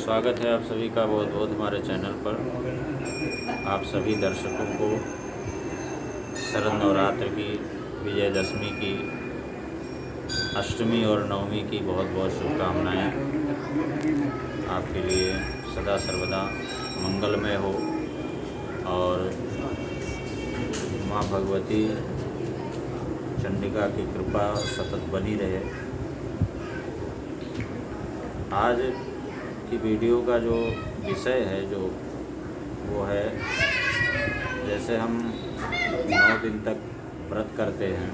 स्वागत है आप सभी का बहुत बहुत हमारे चैनल पर। आप सभी दर्शकों को शरद नवरात्र की, विजयदशमी की, अष्टमी और नवमी की बहुत बहुत शुभकामनाएं। आपके लिए सदा सर्वदा मंगलमय हो और माँ भगवती चंडिका की कृपा सतत बनी रहे। आज की वीडियो का जो विषय है वो है, जैसे हम 9 दिन तक व्रत करते हैं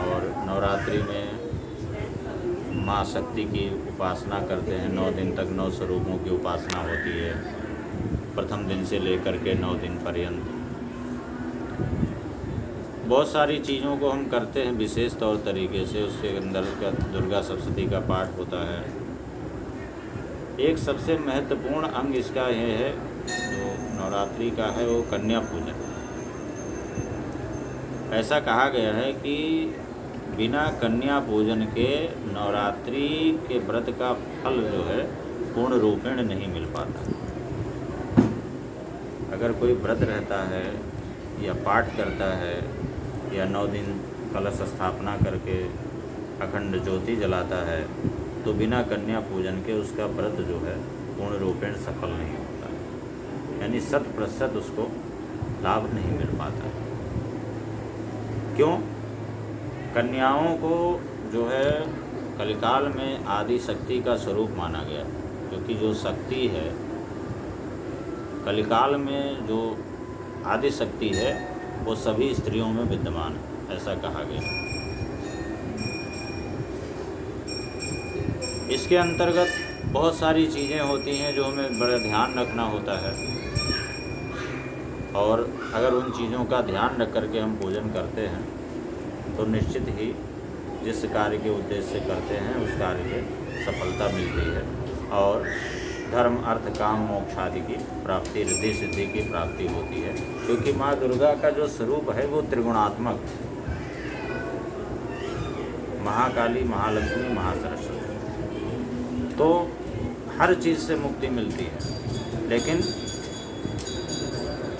और नवरात्रि में माँ शक्ति की उपासना करते हैं। 9 दिन तक 9 स्वरूपों की उपासना होती है, प्रथम दिन से लेकर के 9 दिन पर्यंत। बहुत सारी चीज़ों को हम करते हैं विशेष तौर तरीके से। उसके अंदर का दुर्गा सप्तशती का पाठ होता है। एक सबसे महत्वपूर्ण अंग इसका यह है जो नवरात्रि का है, वो कन्या पूजन। ऐसा कहा गया है कि बिना कन्या पूजन के नवरात्रि के व्रत का फल जो है पूर्ण रूपेण नहीं मिल पाता। अगर कोई व्रत रहता है या पाठ करता है या 9 दिन कलश स्थापना करके अखंड ज्योति जलाता है, तो बिना कन्या पूजन के उसका व्रत जो है पूर्ण रूपेण सफल नहीं होता, यानी 100% उसको लाभ नहीं मिल पाता। क्यों? कन्याओं को जो है कलिकाल में आदि शक्ति का स्वरूप माना गया, क्योंकि जो शक्ति है कलिकाल में, जो आदि शक्ति है, वो सभी स्त्रियों में विद्यमान है, ऐसा कहा गया। इसके अंतर्गत बहुत सारी चीज़ें होती हैं जो हमें बड़ा ध्यान रखना होता है, और अगर उन चीज़ों का ध्यान रख करके हम पूजन करते हैं तो निश्चित ही जिस कार्य के उद्देश्य से करते हैं उस कार्य में सफलता मिलती है और धर्म अर्थ काम मोक्ष आदि की प्राप्ति, रिद्धि सिद्धि की प्राप्ति होती है। क्योंकि माँ दुर्गा का जो स्वरूप है वो त्रिगुणात्मक, महाकाली, महालक्ष्मी, महासरस्वती, तो हर चीज़ से मुक्ति मिलती है। लेकिन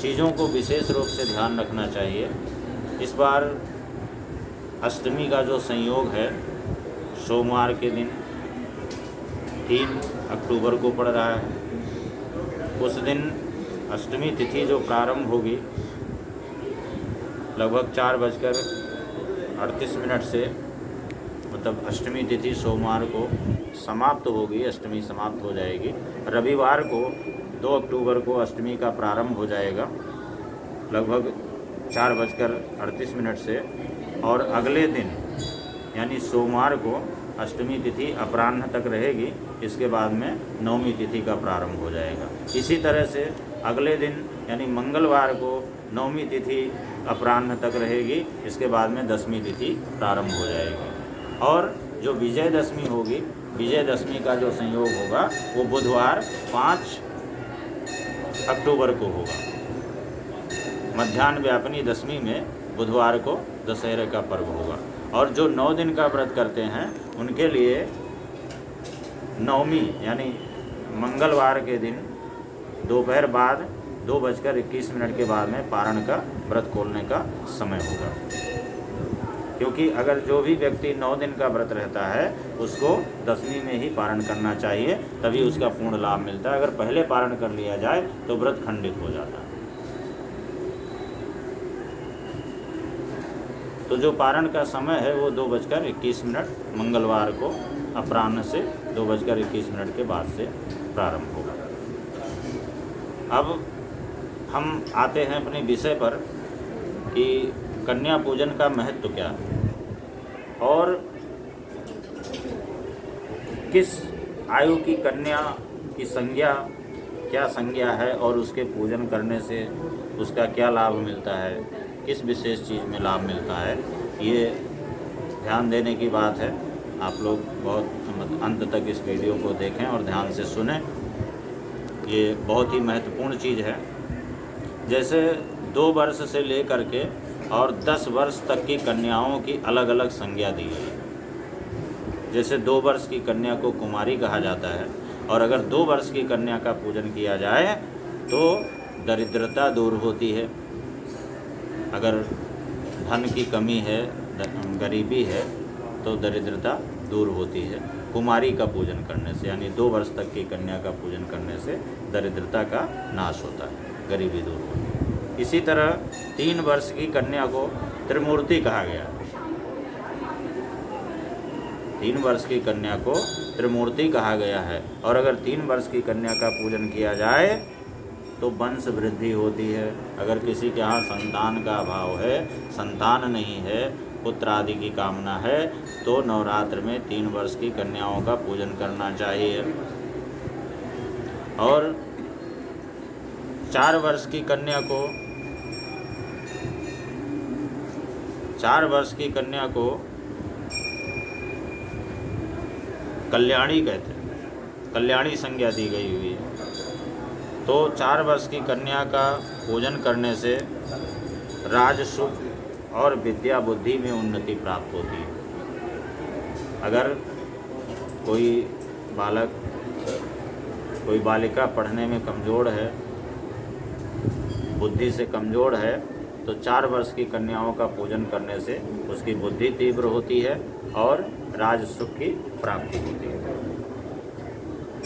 चीज़ों को विशेष रूप से ध्यान रखना चाहिए। इस बार अष्टमी का जो संयोग है, सोमवार के दिन 3 अक्टूबर को पड़ रहा है। उस दिन अष्टमी तिथि जो प्रारंभ होगी लगभग 4:38 से, मतलब अष्टमी तिथि सोमवार को समाप्त होगी, अष्टमी समाप्त हो जाएगी। रविवार को 2 अक्टूबर को अष्टमी का प्रारंभ हो जाएगा लगभग 4:38 से, और अगले दिन यानी सोमवार को अष्टमी तिथि अपराह्न तक रहेगी। इसके बाद में नवमी तिथि का प्रारंभ हो जाएगा। इसी तरह से अगले दिन यानी मंगलवार को नवमी तिथि अपराह्न तक रहेगी। इसके बाद में दसवीं तिथि प्रारंभ हो जाएगी। और जो विजयदशमी होगी, विजयदशमी का जो संयोग होगा वो बुधवार 5 अक्टूबर को होगा। मध्याह्न व्यापिनी दशमी में बुधवार को दशहरे का पर्व होगा। और जो 9 दिन का व्रत करते हैं उनके लिए नवमी यानी मंगलवार के दिन दोपहर बाद 2:21 के बाद में पारण का व्रत खोलने का समय होगा। क्योंकि अगर जो भी व्यक्ति 9 दिन का व्रत रहता है उसको दशमी में ही पारण करना चाहिए, तभी उसका पूर्ण लाभ मिलता है। अगर पहले पारण कर लिया जाए तो व्रत खंडित हो जाता है। तो जो पारण का समय है वो 2:21 मंगलवार को अपराह्न से 2:21 के बाद से प्रारंभ होगा। अब हम आते हैं अपने विषय पर कि कन्या पूजन का महत्व क्या है और किस आयु की कन्या की संज्ञा, क्या संज्ञा है और उसके पूजन करने से उसका क्या लाभ मिलता है, किस विशेष चीज़ में लाभ मिलता है, ये ध्यान देने की बात है। आप लोग बहुत अंत तक इस वीडियो को देखें और ध्यान से सुनें। ये बहुत ही महत्वपूर्ण चीज़ है। जैसे 2 वर्ष से लेकर के और 10 वर्ष तक की कन्याओं की अलग अलग संज्ञा दी गई है। जैसे 2 वर्ष की कन्या को कुमारी कहा जाता है और अगर 2 वर्ष की कन्या का पूजन किया जाए तो दरिद्रता दूर होती है। अगर धन की कमी है, गरीबी है, तो दरिद्रता दूर होती है कुमारी का पूजन करने से, यानी 2 वर्ष तक की कन्या का पूजन करने से दरिद्रता का नाश होता है, गरीबी दूर होती है। इसी तरह 3 वर्ष की कन्या को त्रिमूर्ति कहा गया है। 3 वर्ष की कन्या को त्रिमूर्ति कहा गया है। और अगर 3 वर्ष की कन्या का पूजन किया जाए तो वंश वृद्धि होती है। अगर किसी के यहाँ संतान का अभाव है, संतान नहीं है, पुत्र आदि की कामना है, तो नवरात्र में 3 वर्ष की कन्याओं का पूजन करना चाहिए। और 4 वर्ष की कन्या को 4 वर्ष की कन्या को कल्याणी कहते हैं, कल्याणी संज्ञा दी गई हुई है। तो 4 वर्ष की कन्या का पूजन करने से राज सुख और विद्या बुद्धि में उन्नति प्राप्त होती है। अगर कोई बालक, कोई बालिका पढ़ने में कमज़ोर है, बुद्धि से कमज़ोर है, तो 4 वर्ष की कन्याओं का पूजन करने से उसकी बुद्धि तीव्र होती है और राज सुख की प्राप्ति होती है।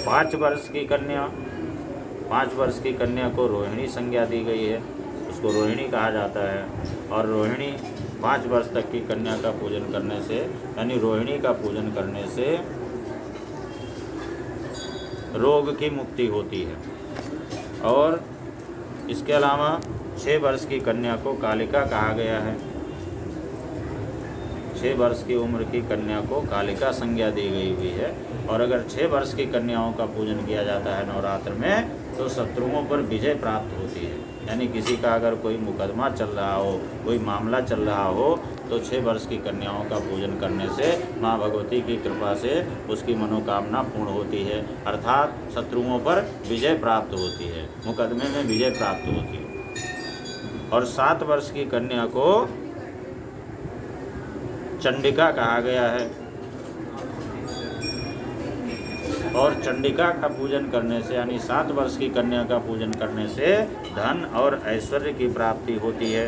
5 वर्ष की कन्या को रोहिणी संज्ञा दी गई है, उसको रोहिणी कहा जाता है। और रोहिणी 5 वर्ष तक की कन्या का पूजन करने से, यानी रोहिणी का पूजन करने से रोग की मुक्ति होती है। और इसके अलावा 6 वर्ष की कन्या को कालिका कहा गया है। 6 वर्ष की उम्र की कन्या को कालिका संज्ञा दी गई हुई है। और अगर 6 वर्ष की कन्याओं का पूजन किया जाता है नवरात्र में तो शत्रुओं पर विजय प्राप्त होती है। यानी किसी का अगर कोई मुकदमा चल रहा हो, कोई मामला चल रहा हो, तो 6 वर्ष की कन्याओं का पूजन करने से माँ भगवती की कृपा से उसकी मनोकामना पूर्ण होती है, अर्थात शत्रुओं पर विजय प्राप्त होती है, मुकदमे में विजय प्राप्त होती है। और 7 वर्ष की कन्या को चंडिका कहा गया है। और चंडिका का पूजन करने से, यानी 7 वर्ष की कन्या का पूजन करने से धन और ऐश्वर्य की प्राप्ति होती है।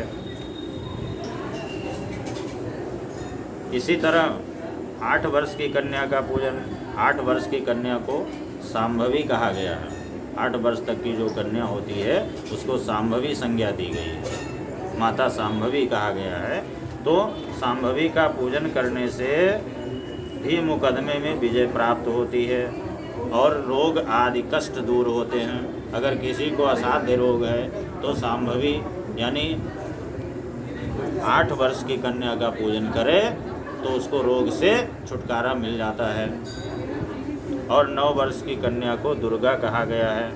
इसी तरह 8 वर्ष की कन्या का पूजन, 8 वर्ष की कन्या को सांभवी कहा गया है। 8 वर्ष तक की जो कन्या होती है उसको सांभवी संज्ञा दी गई है, माता सांभवी कहा गया है। तो सांभवी का पूजन करने से भी मुकदमे में विजय प्राप्त होती है और रोग आदि कष्ट दूर होते हैं। अगर किसी को असाध्य रोग है तो सांभवी यानी 8 वर्ष की कन्या का पूजन करे तो उसको रोग से छुटकारा मिल जाता है। और 9 वर्ष की कन्या को दुर्गा कहा गया है।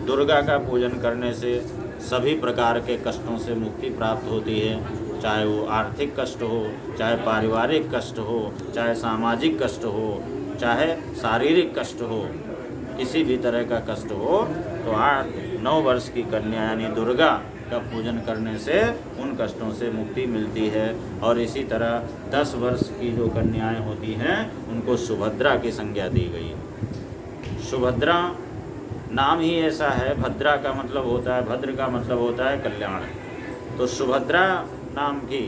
दुर्गा का पूजन करने से सभी प्रकार के कष्टों से मुक्ति प्राप्त होती है, चाहे वो आर्थिक कष्ट हो, चाहे पारिवारिक कष्ट हो, चाहे सामाजिक कष्ट हो, चाहे शारीरिक कष्ट हो, किसी भी तरह का कष्ट हो तो 9 वर्ष की कन्या यानी दुर्गा का पूजन करने से उन कष्टों से मुक्ति मिलती है। और इसी तरह 10 वर्ष की जो कन्याएं होती हैं उनको सुभद्रा की संज्ञा दी गई है। सुभद्रा नाम ही ऐसा है, भद्रा का मतलब होता है, भद्र का मतलब होता है कल्याण। तो सुभद्रा नाम की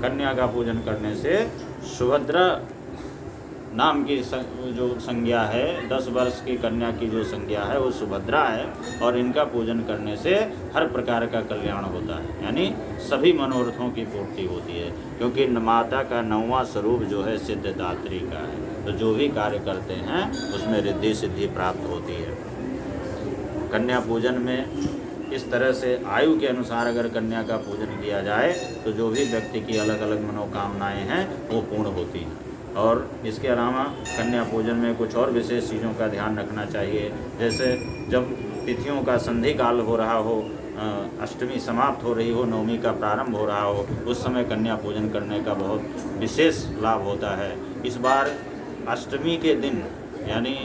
कन्या का पूजन करने से सुभद्रा नाम की जो संज्ञा है, 10 वर्ष की कन्या की जो संज्ञा है वो सुभद्रा है। और इनका पूजन करने से हर प्रकार का कल्याण होता है, यानी सभी मनोरथों की पूर्ति होती है, क्योंकि माता का 9वां स्वरूप जो है सिद्धदात्री का है। तो जो भी कार्य करते हैं उसमें रिद्धि सिद्धि प्राप्त होती है। कन्या पूजन में इस तरह से आयु के अनुसार अगर कन्या का पूजन किया जाए तो जो भी व्यक्ति की अलग अलग मनोकामनाएं हैं वो पूर्ण होती हैं। और इसके अलावा कन्या पूजन में कुछ और विशेष चीज़ों का ध्यान रखना चाहिए। जैसे जब तिथियों का संधि काल हो रहा हो, अष्टमी समाप्त हो रही हो, नवमी का प्रारंभ हो रहा हो, उस समय कन्या पूजन करने का बहुत विशेष लाभ होता है। इस बार अष्टमी के दिन यानी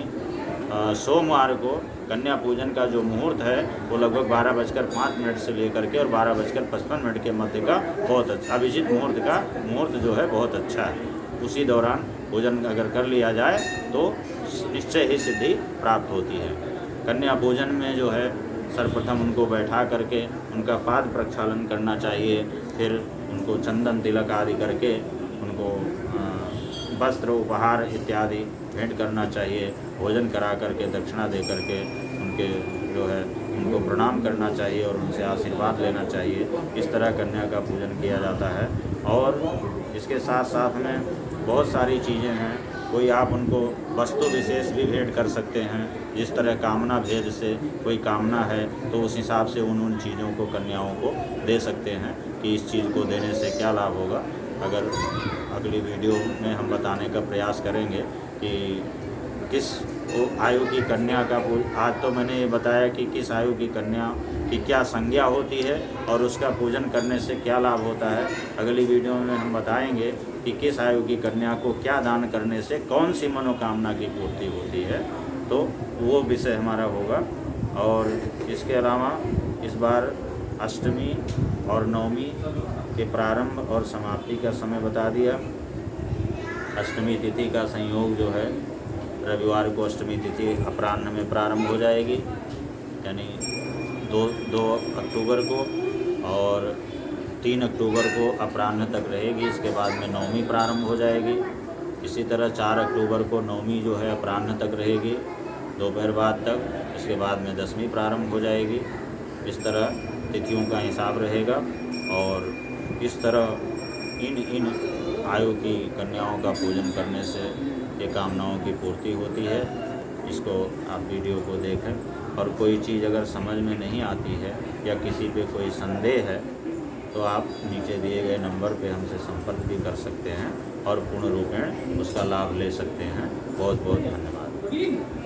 सोमवार को कन्या पूजन का जो मुहूर्त है वो लगभग 12:05 से लेकर के और 12:55 के मध्य का बहुत अच्छा अभिजित मुहूर्त जो है बहुत अच्छा है। उसी दौरान पूजन अगर कर लिया जाए तो निश्चय ही सिद्धि प्राप्त होती है। कन्या भोजन में जो है सर्वप्रथम उनको बैठा करके उनका पाद प्रक्षालन करना चाहिए, फिर उनको चंदन तिलक आदि करके उनको वस्त्र उपहार इत्यादि भेंट करना चाहिए। भोजन करा करके दक्षिणा दे करके उनके जो है उनको प्रणाम करना चाहिए और उनसे आशीर्वाद लेना चाहिए। इस तरह कन्या का पूजन किया जाता है। और इसके साथ साथ में बहुत सारी चीज़ें हैं। कोई आप उनको वस्तु विशेष भी भेंट कर सकते हैं। जिस तरह कामना भेद से कोई कामना है तो उस हिसाब से उन चीज़ों को कन्याओं को दे सकते हैं कि इस चीज़ को देने से क्या लाभ होगा। अगर अगली वीडियो में हम बताने का प्रयास करेंगे कि किस आयु की कन्या का आज तो मैंने ये बताया कि किस आयु की कन्या की क्या संज्ञा होती है और उसका पूजन करने से क्या लाभ होता है। अगली वीडियो में हम बताएंगे कि किस आयु की कन्या को क्या दान करने से कौन सी मनोकामना की पूर्ति होती है, तो वो विषय हमारा होगा। और इसके अलावा इस बार अष्टमी और नवमी के प्रारंभ और समाप्ति का समय बता दिया। अष्टमी तिथि का संयोग जो है रविवार को अष्टमी तिथि अपराह्न में प्रारंभ हो जाएगी, यानी 2 अक्टूबर को, और 3 अक्टूबर को अपराह्न तक रहेगी। इसके बाद में नवमी प्रारंभ हो जाएगी। इसी तरह 4 अक्टूबर को नवमी जो है अपराह्न तक रहेगी, दोपहर बाद तक। इसके बाद में 10वीं प्रारंभ हो जाएगी। इस तरह तिथियों का हिसाब रहेगा। और इस तरह इन आयु की कन्याओं का पूजन करने से ये कामनाओं की पूर्ति होती है। इसको आप वीडियो को देखें। और कोई चीज़ अगर समझ में नहीं आती है या किसी पे कोई संदेह है तो आप नीचे दिए गए नंबर पे हमसे संपर्क भी कर सकते हैं और पूर्ण रूपेण उसका लाभ ले सकते हैं। बहुत बहुत धन्यवाद।